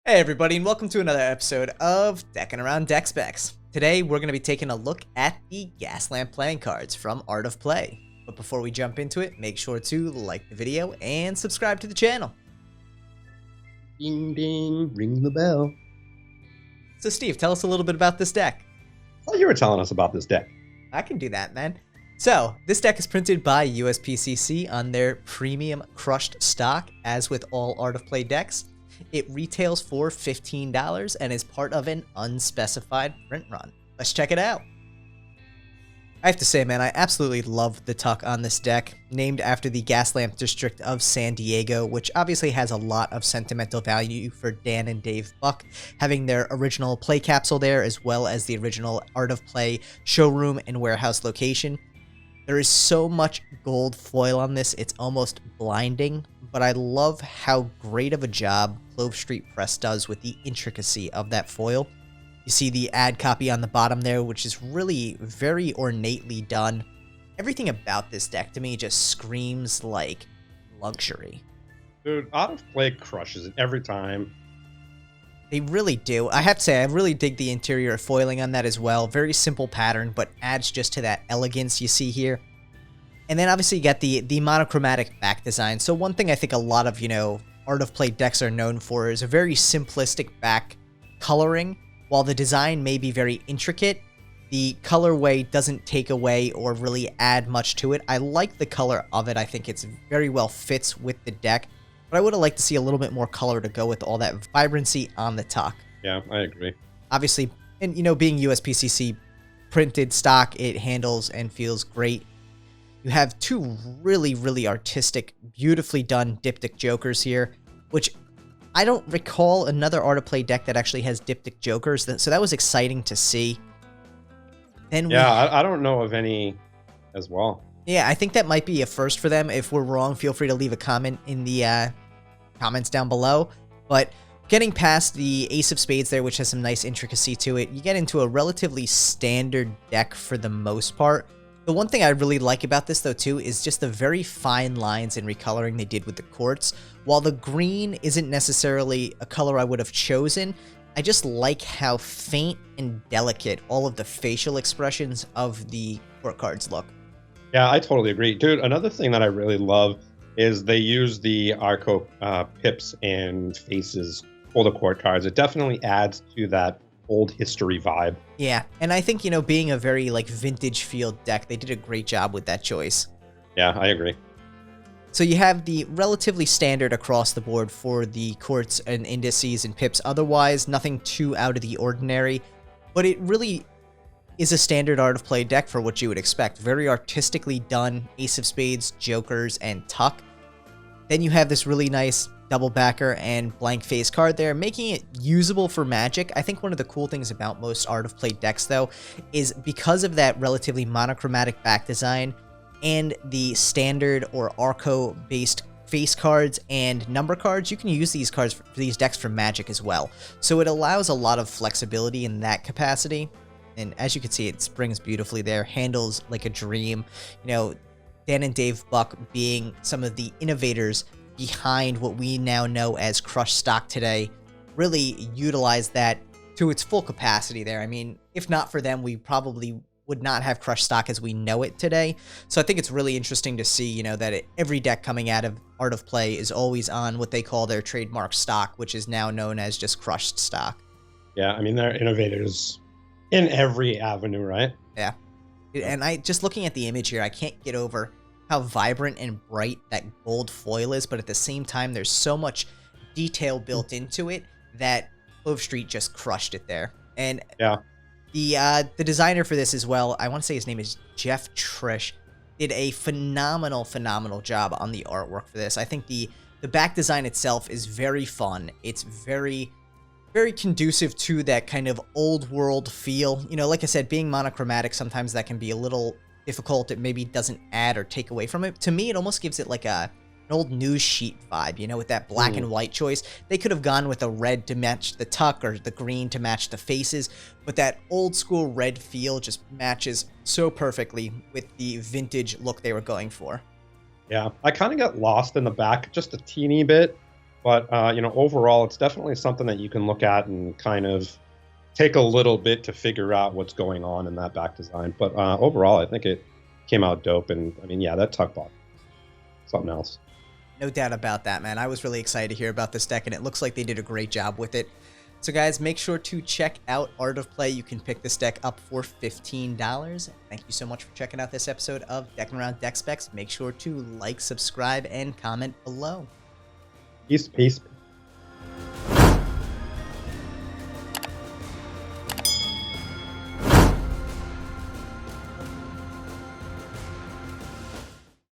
Hey everybody, and welcome to another episode of Deckin Around Deck Specs. Today we're going to be taking a look at the GASLAMP Playing Cards from Art of Play. But before we jump into it, make sure to like the video and subscribe to the channel. Ding ding, ring the bell. So Steve, tell us a little bit about this deck. Oh, you were telling us about this deck. I can do that, man. So, this deck is printed by USPCC on their premium crushed stock, as with all Art of Play decks. It retails for $15 and is part of an unspecified print run. Let's check it out. I have to say, man, I absolutely love the tuck on this deck, named after the Gaslamp district of San Diego, which obviously has a lot of sentimental value for Dan and Dave Buck, having their original play capsule there, as well as the original Art of Play showroom and warehouse location. There is so much gold foil on this, it's almost blinding, but I love how great of a job Clove Street Press does with the intricacy of that foil. You see the ad copy on the bottom there, which is really very ornately done. Everything about this deck to me just screams like luxury. Dude, Art of Play crushes it every time. They really do. I have to say, I really dig the interior foiling on that as well. Very simple pattern, but adds just to that elegance you see here. And then obviously you got the monochromatic back design. So one thing I think a lot of, Art of Play decks are known for is a very simplistic back coloring. While the design may be very intricate, the colorway doesn't take away or really add much to it. I like the color of it. I think it's very well fits with the deck. But I would have liked to see a little bit more color to go with all that vibrancy on the tuck. Yeah, I agree. Obviously, and being USPCC printed stock, it handles and feels great. You have two really, really artistic, beautifully done diptych jokers here, which I don't recall another Art of Play deck that actually has diptych jokers, so that was exciting to see. Then I don't know of any as well. Yeah, I think that might be a first for them. If we're wrong, feel free to leave a comment in the comments down below. But getting past the Ace of Spades there, which has some nice intricacy to it, you get into a relatively standard deck for the most part. The one thing I really like about this, though, too, is just the very fine lines and recoloring they did with the quartz. While the green isn't necessarily a color I would have chosen, I just like how faint and delicate all of the facial expressions of the court cards look. Yeah, I totally agree. Dude, another thing that I really love is they use the Arrco pips and faces for the court cards. It definitely adds to that old history vibe. Yeah, and I think, being a very, vintage field deck, they did a great job with that choice. Yeah, I agree. So you have the relatively standard across the board for the courts and indices and pips. Otherwise, nothing too out of the ordinary, but it really is a standard Art of Play deck for what you would expect. Very artistically done Ace of Spades, Jokers, and Tuck. Then you have this really nice double backer and blank face card there, making it usable for Magic. I think one of the cool things about most Art of Play decks, though, is because of that relatively monochromatic back design and the standard or Arrco-based face cards and number cards, you can use these cards for these decks for Magic as well. So it allows a lot of flexibility in that capacity. And as you can see, it springs beautifully there, handles like a dream. Dan and Dave Buck being some of the innovators behind what we now know as crushed stock today, really utilized that to its full capacity there. I mean, if not for them, we probably would not have crushed stock as we know it today. So I think it's really interesting to see, that every deck coming out of Art of Play is always on what they call their trademark stock, which is now known as just crushed stock. Yeah, I mean, they're innovators in every avenue, right? Yeah. And I just looking at the image here, I can't get over how vibrant and bright that gold foil is, but at the same time, there's so much detail built into it that Clove Street just crushed it there. And yeah, the designer for this as well, I want to say his name is Jeff Trish, did a phenomenal job on the artwork for this. I think the back design itself is very fun. It's very conducive to that kind of old world feel. Like I said, being monochromatic, sometimes that can be a little difficult. It maybe doesn't add or take away from it. To me, it almost gives it like an old news sheet vibe, with that black and white choice. They could have gone with a red to match the tuck or the green to match the faces, but that old school red feel just matches so perfectly with the vintage look they were going for. Yeah, I kind of got lost in the back just a teeny bit But overall, it's definitely something that you can look at and kind of take a little bit to figure out what's going on in that back design. But overall, I think it came out dope. And I mean, yeah, that tuck box, something else. No doubt about that, man. I was really excited to hear about this deck, and it looks like they did a great job with it. So guys, make sure to check out Art of Play. You can pick this deck up for $15. Thank you so much for checking out this episode of Deckin Around Deck Specs. Make sure to like, subscribe, and comment below. Peace, peace.